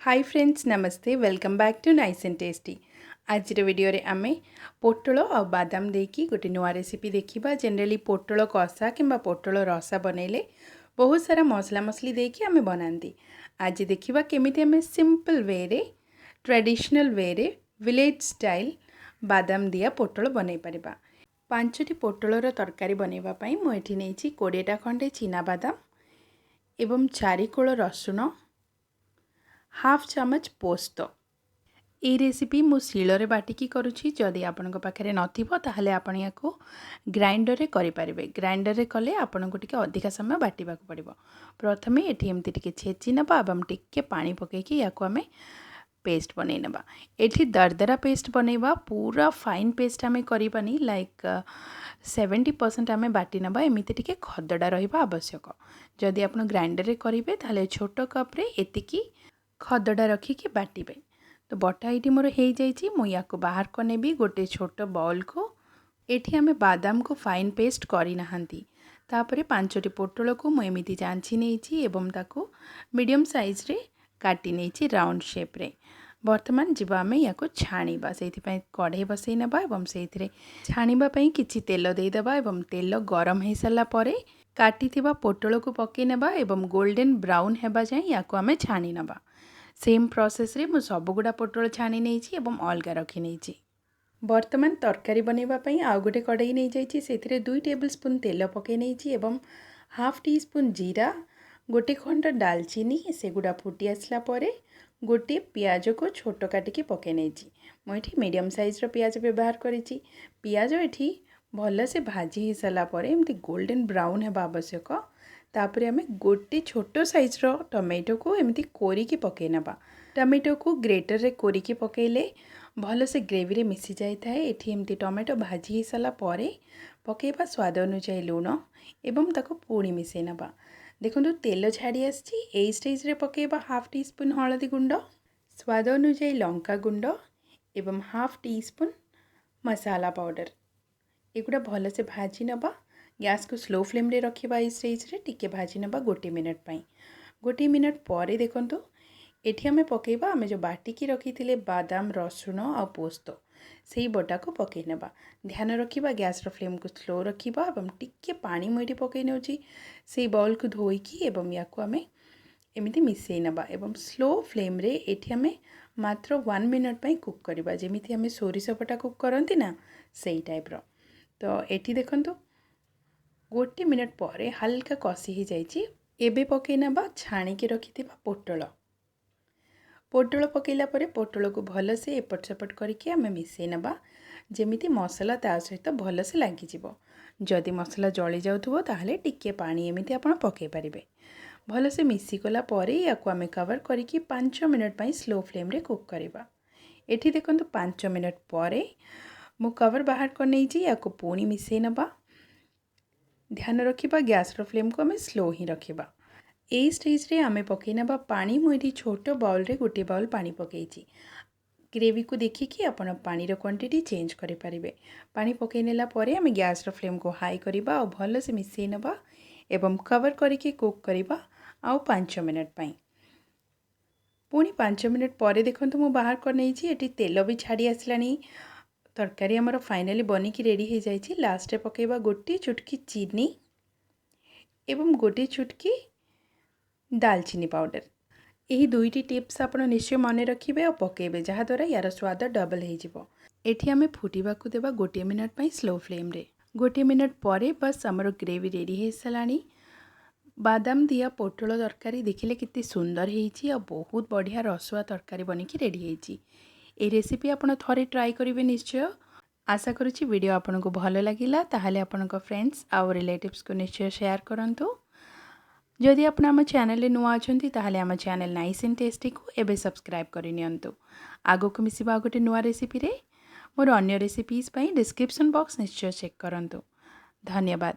हाय friends नमस्ते welcome back to nice and tasty. आज video रे आमे पोटलो और बादाम देकी गोटे नुआ रेसिपी देखिबा। जनरली पोटलो कषा किंबा पोटलो रसा बनैले बहुत सारा मसला मसली देकी आमे बनांती। आज देखिबा केमिति आमे सिंपल वे रे ट्रेडिशनल वे रे विलेज स्टाइल बादाम दिया पोटलो बनै परिबा। 5टी पोटलोर तरकारी बनैबा पई मु एठी नेछि 20टा खंडे चीना बादाम एवं 4 कोळ रसुण, हाफ चामच पोस्त। ये रेसिपी मु शिଳରେ बाटिकी करुछि। जदि आपनक पाखरे नथिबो ताहले आपण याको ग्राइंडर रे करि परिबे। ग्राइंडर रे कले आपनको टिके अधिक समय बाटिबाक पड़िबो। प्रथमे एठी एमति टिके छेची नबा एवं टिके पानी पकेकी याको हमें पेस्ट बनै नबा। एठी दरदरा पेस्ट बनैबा, पूरा फाइन पेस्ट हमें करिबानी। लाइक 70% हमें बाटी नबा, एमिति टिके खदडा रहिबा आवश्यक। जदि आपण ग्राइंडर रे करिवे ताहले छोटो कप रे एतिकी खदडा रखिकी बाटिबे। तो बटा ये मोर हो जाइए। मुझे बाहर को नेबी गोटे छोट बाउल को। एठी हमें बादाम को फाइन पेस्ट करना। तापर 5टी पोटल को मुझे जांची नहीं एवं ताको मीडियम साइज रे काटी नहीं राउंड शेप रे। बर्तमान जीवा आम या छाणीबा। से कढ़ई बसई नबा एवं से छाणीबाई किछि तेल देदेबा एवं तेल गरम हो सारा पर काटी पोटल को पकई नबा एवं गोल्डन ब्राउन हेबा जाए या छाणी नबा। सेम प्रोसेस रे मु सबगुड़ा पोटल छाणी नहीं एवं अलगा रखी नहीं। बर्तमान तरकारी बनैबा पई आउ गोटे कढ़ई नहीं जाइए। से 2 टेबल स्पून तेल पकई नहीं एवं हाफ टी स्पून जीरा, गोटे खंड दालचीनी सेगुड़ा फुटी आसला परे गोटे पियाज को छोट काटिकी पकई नहीं। मुझे मीडियम साइज रो पियाज व्यवहार करिछि। पियाज एठी भल से भाजी हो सारा पर एमती गोल्डन ब्राउन हेबा आवश्यक। तापर आम गोटे छोट साइज रो टमेटो को एमती कोरिकी पकई नबा। टमेटो को ग्रेटर रे कोरिकी पकेले भल से ग्रेवी रे मिसी जाई थाए। एठी एमती टमेटो भाजी हो सारा पर पकेबा स्वाद अनुसार लूण एवं ताको पुणी मिसई नबा। देखो तेल छाड़ी आसी। ए स्टेज रे पकेबा हाफ टी स्पून हलदी गुंड, स्वाद अनुसार लंका गुंड एवं हाफ टी स्पून मसाला पाउडर। एगुड़ा भल से भाजी नबा। गैस को स्लो फ्लेम रे रखिबा। इस स्टेज रे टिके भाजी नबा गोटे मिनट पई। गोटे मिनट पर देखंतु एठी हमें पकेबा हमें जो बाटिकी रखी थिले बादाम, रसुण और पोस्त सेही बटा को पकई नबा। ध्यान रखिबा गैस रो फ्लेम को स्लो रखिबा एवं टिके पानी मुइटी पकई नउची। सेही बाउल को धोईकी एवं याको हमें एमिति मिसई नबा एवं स्लो फ्लेम रे एठी हमें मात्र 1 मिनट पई कुक करबा। जेमिति हमें सोरिष बटा कुक करंती ना सेही टाइप रो। तो एठी देखंतु गोटे मिनट पर हल्का कषि हो जाइए। एबे पकई नबा छाणी के रखी पोटल। पोटल पकईला परे पोटल को भल से एपट सेपट करके आम मिसई नबा जेमिति मसला ता सहित भल से लगिजिव। जदि मसला जली जाउथबो ताहले टिके पानी एमिति आपण पकई परिबे। भल से मिसी गला परे याको आम कवर करके 5 मिनट पई स्लो फ्लेम रे कुक करबा। एठी देखंतु 5 मिनट परे मु कवर बाहर कर नहीं याको पुणी मिसई नबा। ध्यान रखिबा गैस रो फ्लेम को हमें स्लो ही रखिबा। ए स्टेज रे आमे पकई नबा पानी। मुझे छोट बाउल रे गोटे बाउल पानी पकईची। ग्रेवी को देखिकी आपण पानी रो क्वांटिटी चेंज करि परिबे। पानी पकई नेला परे आमे गैस रो फ्लेम को हाई करिबा और भल से मिसई नबा एवं कवर करके कुक करिबा आउ 5 मिनट पई। पुणी 5 मिनट परे देखंतु मु बाहर कर नैछि। एटी तेल भी छाड़ी आसलानी। तरकारी आमर फाइनाली बनिकी रेडी हो जाइए। लास्ट पकेबा गोटे चुटकी चीनी एवं गोटे चुटकी दालचीनी पाउडर। यही 2टी टिप्स आप निश्चय मन रखिए और पकेबे जहाँद्वारा यार स्वाद डबल हो। एठी आमे फुटिबा को देबा गोटे मिनट पई स्लो फ्लेम रे। गोटे मिनट परे बस आमर ग्रेवी रेडी हो सारानी। बादाम दिया पोटल तरकारी देखिले कितनी सुंदर होईची और बहुत बढ़िया रसुआ तरकारी बनिकी रेडी होईची। ए रेसिपी आपण थरे ट्राई करेंगे निश्चय। आशा करुँची वीडियो आपन को भल लगिला ताहले आपनक फ्रेंड्स आउ रिलेटिव्स को निश्चय शेयर करंतु। जदि आपण आम चैनल नुआ अछंती ताहले आम चैनल नाइस एंड टेस्टी को एबे सब्सक्राइब करि नियंतु। आगो को मिसिबा गोटे नुआ रेसिपी रे। मोर अन्य रेसिपीज पई डिस्क्रिप्शन बॉक्स निश्चय चेक करंतु। धन्यवाद।